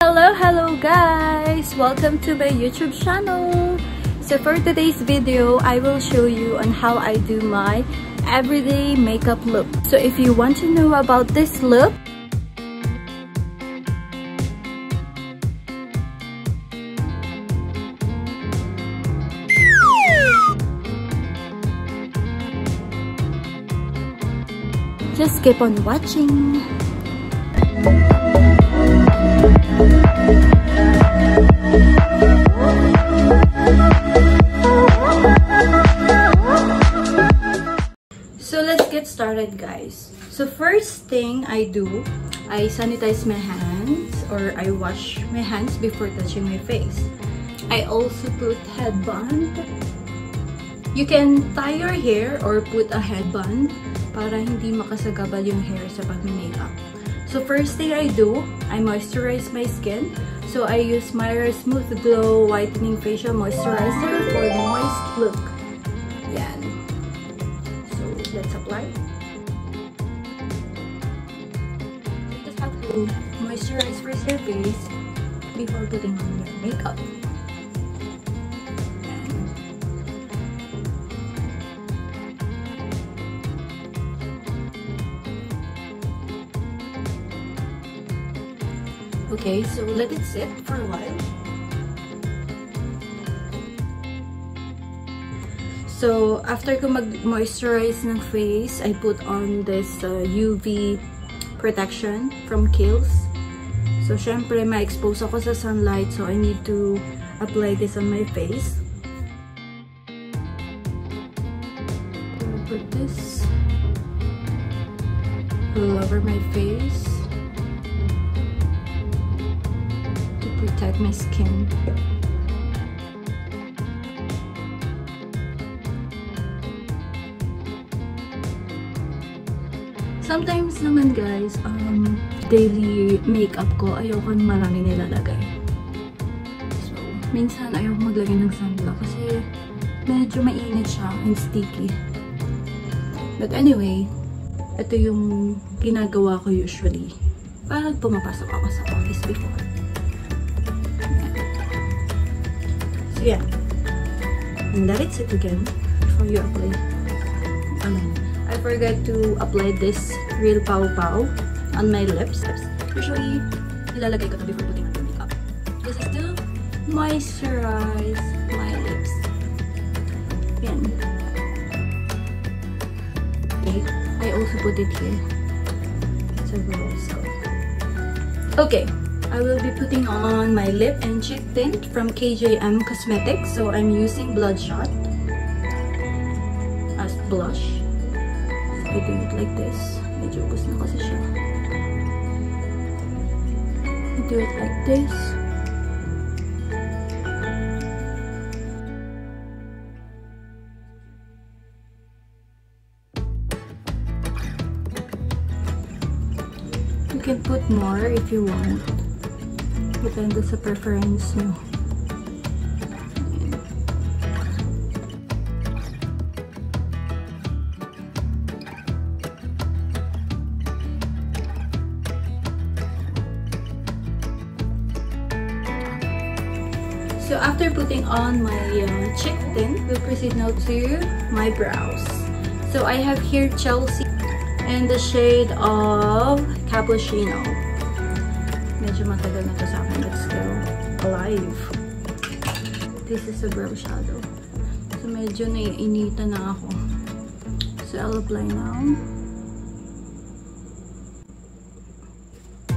Hello guys! Welcome to my YouTube channel! So for today's video, I will show you on how I do my everyday makeup look. So if you want to know about this look, just keep on watching. So let's get started, guys. So first thing I do, I sanitize my hands or I wash my hands before touching my face. I also put headband. You can tie your hair or put a headband para hindi makasagabal yung hair sa pag-makeup. So first thing I do, I moisturize my skin. So I use Myra Smooth Glow Whitening Facial Moisturizer for moist look. Yan. So let's apply. You just have to moisturize first your face before putting on your makeup. Okay, so let it sit for a while. So, after ko mag-moisturize ng face, I put on this UV protection from KiEHL'S. So, syempre, ma-expose ako sa sunlight, so I need to apply this on my face. I'm gonna put this all over my face. Protect my skin. Sometimes naman guys, daily makeup ko ayoko marami nilalagay. So, minsan ayoko maglagay ng sunblock kasi medyo mainit siya and sticky. But anyway, ito yung ginagawa ko usually pag pumapasok ako sa office before. So yeah, and let it sit again before you apply. I forgot to apply this real Paw Paw on my lips. Usually, nilalagay ko ito before putting on the makeup. This is to moisturize my lips. Yan. Okay, I also put it here. So let's go. Okay. I will be putting on my lip and cheek tint from KJM Cosmetics. So I'm using Bloodshot as blush. So I do it like this. Medyo ubos na kasi siya. I do it like this. You can put more if you want. Depende sa preference nyo. So after putting on my cheek tint, we'll proceed now to my brows. So I have here Chelsea and the shade of Cappuccino. Medyo matagal na to sa akin, but still alive. This is a brow shadow. So medyo naiinitan na ako. So I'll apply now.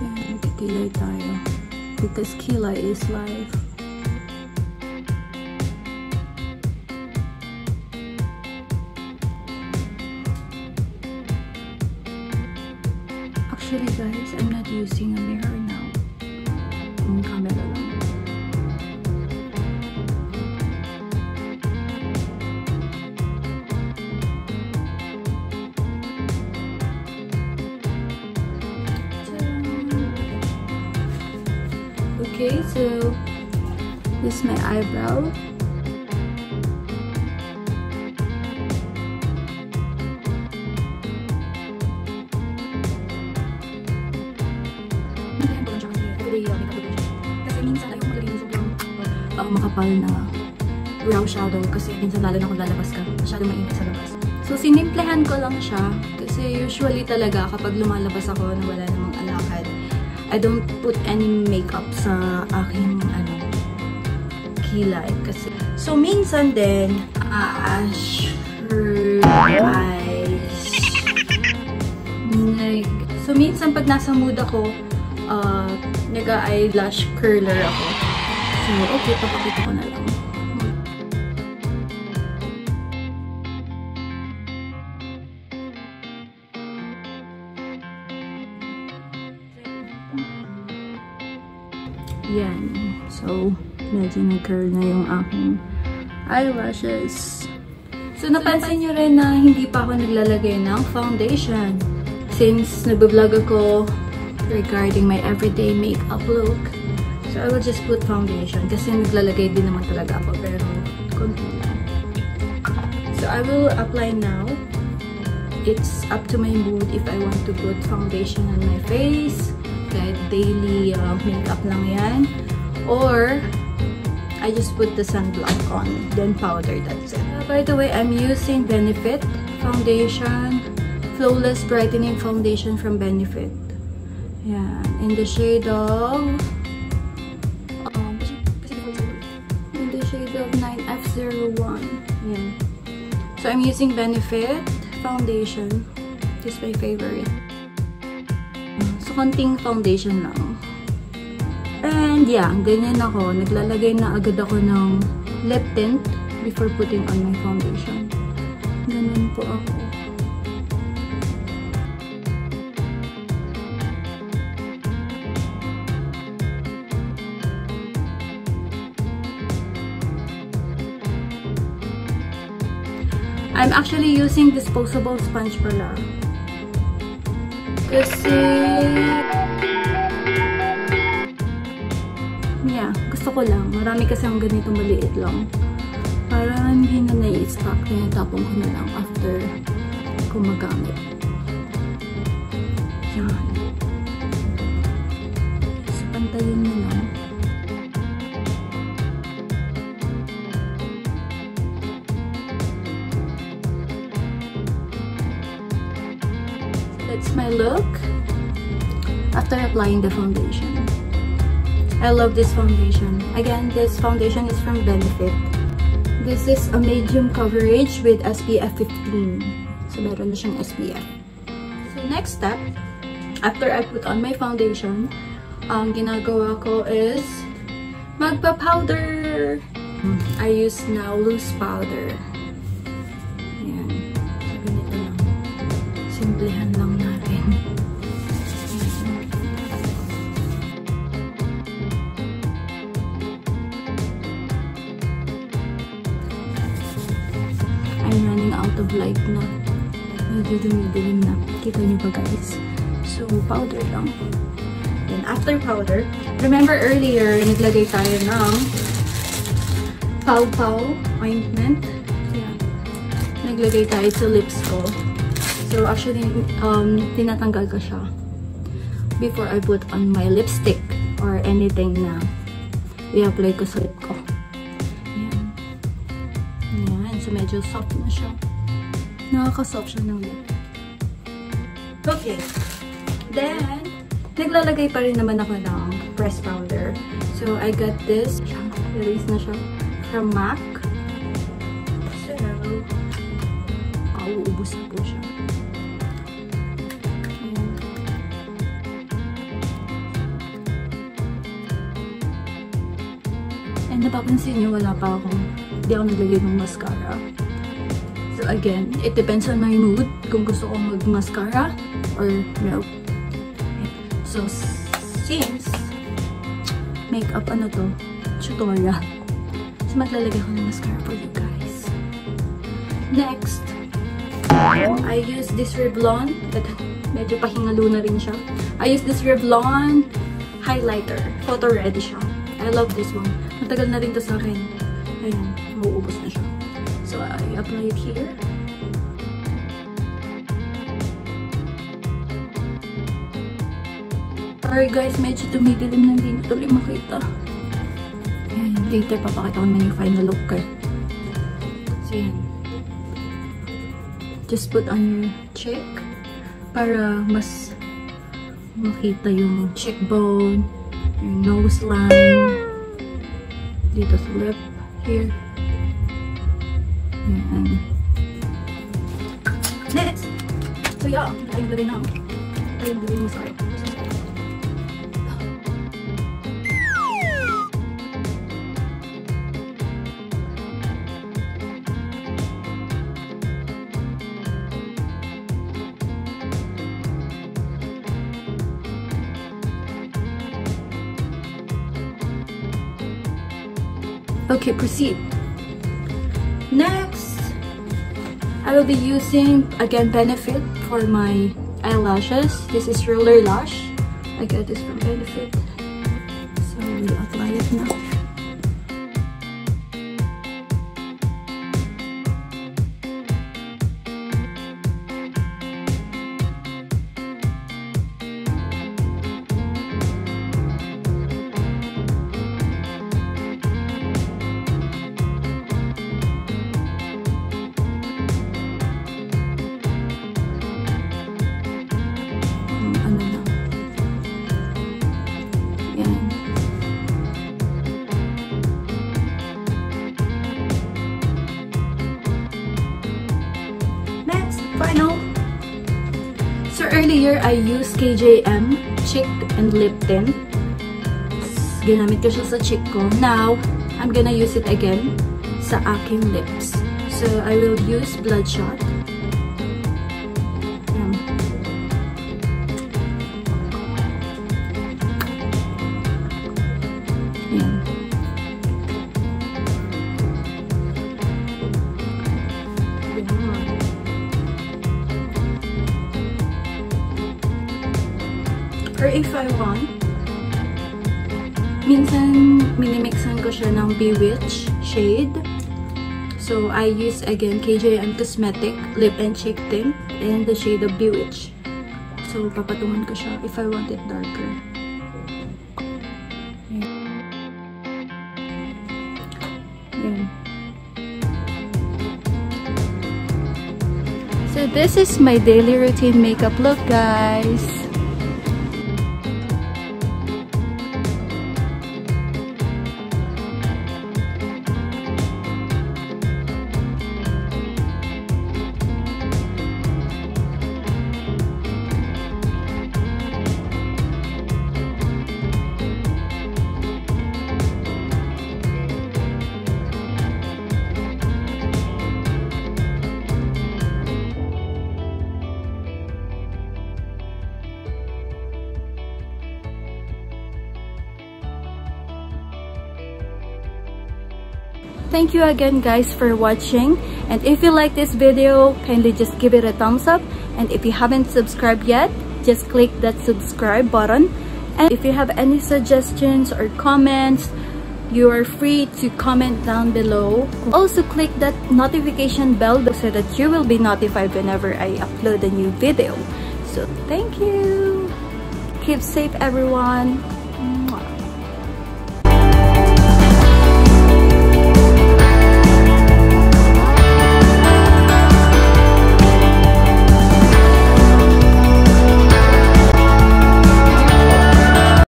Yan, magkikilay tayo. Because kilay is life. Actually guys, I'm not using a mirror now. Yung camera lang. Okay, so this is my eyebrow. makapal na brow shadow kasi minsan lalo na kung lalabas ka, masyadong mainit sa labas. So, sinimplehan ko lang siya kasi usually talaga kapag lumalabas ako na wala namang alakad, I don't put any makeup sa aking kilay kasi. So, minsan din, eyes. So, minsan pag nasa mood ako, nag-eyelash curler ako. So, okay, papakita ko na lang. Yan. So, medyo nag-curl na yung aking eyelashes. So, napansin nyo rin na hindi pa ako naglalagay ng foundation. Since nagbablog ako regarding my everyday makeup look. So, I will just put foundation. Kasi naglalagay din naman talaga ako. Pero, konti lang. So, I will apply now. It's up to my mood if I want to put foundation on my face. Kahit daily makeup lang yan. Or, I just put the sunblock on. Then, powder. That's it. By the way, I'm using Benefit Foundation. Flawless Brightening Foundation from Benefit. Yeah, in the shade of 9F01. Yeah. So I'm using Benefit Foundation. This is my favorite. So konting foundation lang. And yeah, ganyan ako. Naglalagay na agad ako ng lip tint before putting on my foundation. Ganun po ako. I'm actually using disposable sponge pala. Kasi yeah, gusto ko lang. Marami kasi ang ganito maliit lang. Para hindi na nai-stock. Kaya tapong ko na lang after ko magamit. Yan. So, pantayin mo lang. That's my look after applying the foundation. I love this foundation. Again, this foundation is from Benefit. This is a medium coverage with SPF 15. So, meron na siyang SPF. So, next step, after I put on my foundation, ang ginagawa ko is magpa-powder. I use now loose powder. Ayan. So, ganito lang. Simplehan lang natin. I'm running out of light na. Medyo dumidilim na. Kita niyo ba guys? So, powder lang. Then, after powder, remember earlier, naglagay tayo ng Paw Paw Ointment. Yeah. Naglagay tayo sa lips ko. So, actually, tinatanggal ko siya before I put on my lipstick or anything na i-apply ko sa lip ko. Ayan. Ayan. So, medyo soft na siya. Nakaka-soft siya ng lip. Okay. Then, naglalagay pa rin naman ako ng pressed powder. So, I got this. Release na siya from MAC. So, uubos na po siya. And napapansin niyo, wala pa akong, hindi ako naglagay ng mascara. So again, it depends on my mood kung gusto ko mag-mascara or no. So, since makeup tutorial. So, maglalagay ko ng mascara for you guys. Next, I use this REVLON. Medyo pahingalo na rin siya. I use this REVLON highlighter. Photoready siya. I love this one. Matagal na rin to sa akin. Ayan, mauubos na siya. So, I apply it here. Sorry guys, medyo tumidilim na, hindi na tuloy makita. And later, papakita ko naman yung final look ko. So, yan. Just put on your cheek para mas makita yung cheekbone, your nose line, dito sa lip, here. Yan. Next! So, yeah. Ayun na rin ako. Ayun na rin, sorry. Okay, proceed. Next, I will be using, again, Benefit for my eyelashes. This is Roller Lash. I got this from Benefit. So, we'll apply it now. So earlier, I used KJM cheek and lip tint. Ginamit ko siya sa cheek ko. Now, I'm gonna use it again sa aking lips. So I will use Bloodshot. Or if I want, minsan minimixan ko siya ng Bewitched shade. So I use again KJM Cosmetic Lip and Cheek Tint and the shade of Bewitched. So papatungan ko siya if I want it darker. Yan. So this is my daily routine makeup look, guys. Thank you again, guys, for watching, and if you like this video, kindly just give it a thumbs up, and if you haven't subscribed yet, just click that subscribe button. And if you have any suggestions or comments, you are free to comment down below. Also click that notification bell so that you will be notified whenever I upload a new video. So thank you. Keep safe, everyone. Mwah.